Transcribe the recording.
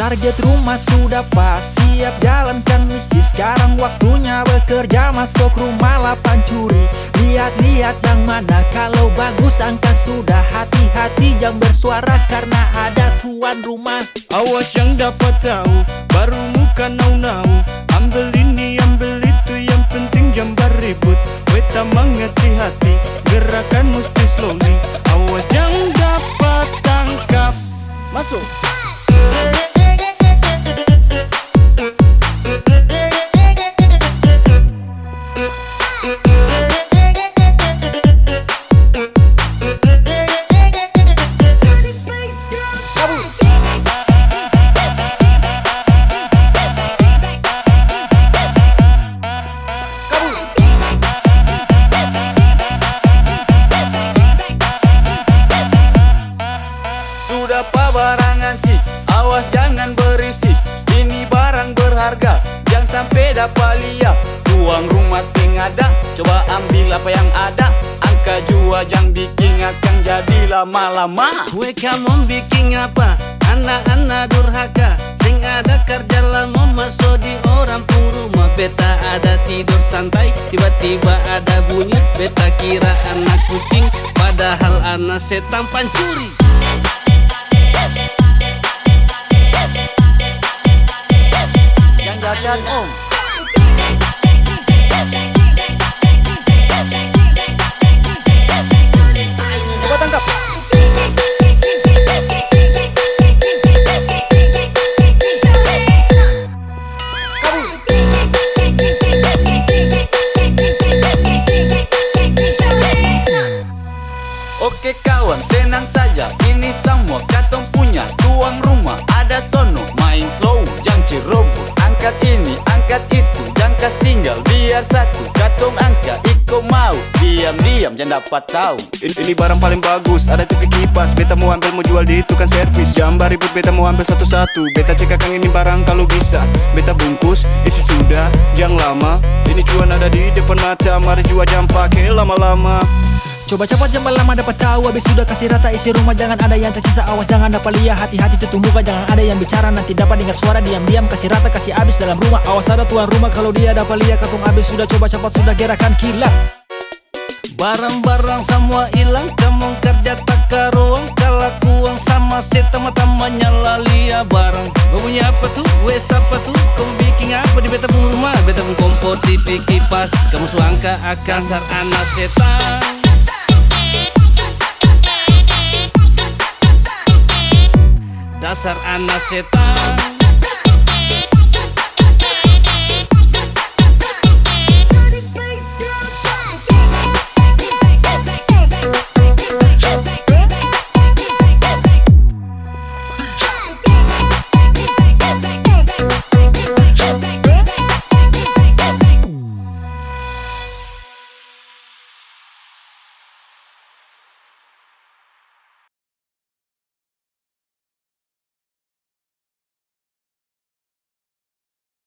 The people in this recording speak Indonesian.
Target rumah sudah pas, siap jalankan misi. Sekarang waktunya bekerja, masuk rumah 8 curi. Lihat-lihat yang mana, kalau bagus angka sudah. Hati-hati jangan bersuara karena ada tuan rumah. Awas yang dapat tahu, baru muka nau-nau. Ambil ini, ambil itu, yang penting jangan beribut. Weta menghati-hati, gerakan mesti slowly. Awas yang dapat tangkap. Masuk. Sudah apa barang antik, awas jangan berisik. Ini barang berharga, jangan sampai dapat liap. Tuang rumah sing ada, coba ambil apa yang ada. Angka jua jangan bikin akan jadi lama-lama. Gue kamu bikin apa? Anak-anak durhaka, sing ada kerja lama masuk di orang pun rumah. Beta ada tidur santai, tiba-tiba ada bunyi. Beta kira anak kucing, padahal anak setan pancuri. Jangan om. Coba tangkap. Oke kawan, tenang saja, ini semua katong punya. Tuang rumah ada sono, main slow, jangan ceroboh. Angkat ini, angkat itu, jangan kas tinggal. Biar satu, katong angka, iko mau. Diam-diam, jangan dapat tahu. Ini barang paling bagus, ada TV kipas. Beta mau ambil, mau jual di tukang servis. Jangan ribut, beta mau ambil satu-satu. Beta cek akang ini barang kalau bisa. Beta bungkus, isi sudah, jangan lama. Ini cuan ada di depan mata, mari jual jangan pakai lama-lama. Coba cepat jangan lama dapat tahu. Habis sudah kasih rata isi rumah, jangan ada yang tersisa. Awas jangan dapat lihat, hati-hati tutup muka. Jangan ada yang bicara, nanti dapat dengar suara. Diam-diam kasih rata, kasih habis dalam rumah. Awas ada tuan rumah, kalau dia dapat lihat katong habis. Sudah coba cepat, sudah gerakan kilat. Barang-barang semua hilang, kamu kerja tak karuang. Kalau kuang sama teman-temannya lalia barang. Kau punya apa tuh? Wes apa tuh? Kau bikin apa di beta pun rumah? Beta pun kompor TV kipas. Kamu suangka akan dasar anak setan. Dasar anak setan.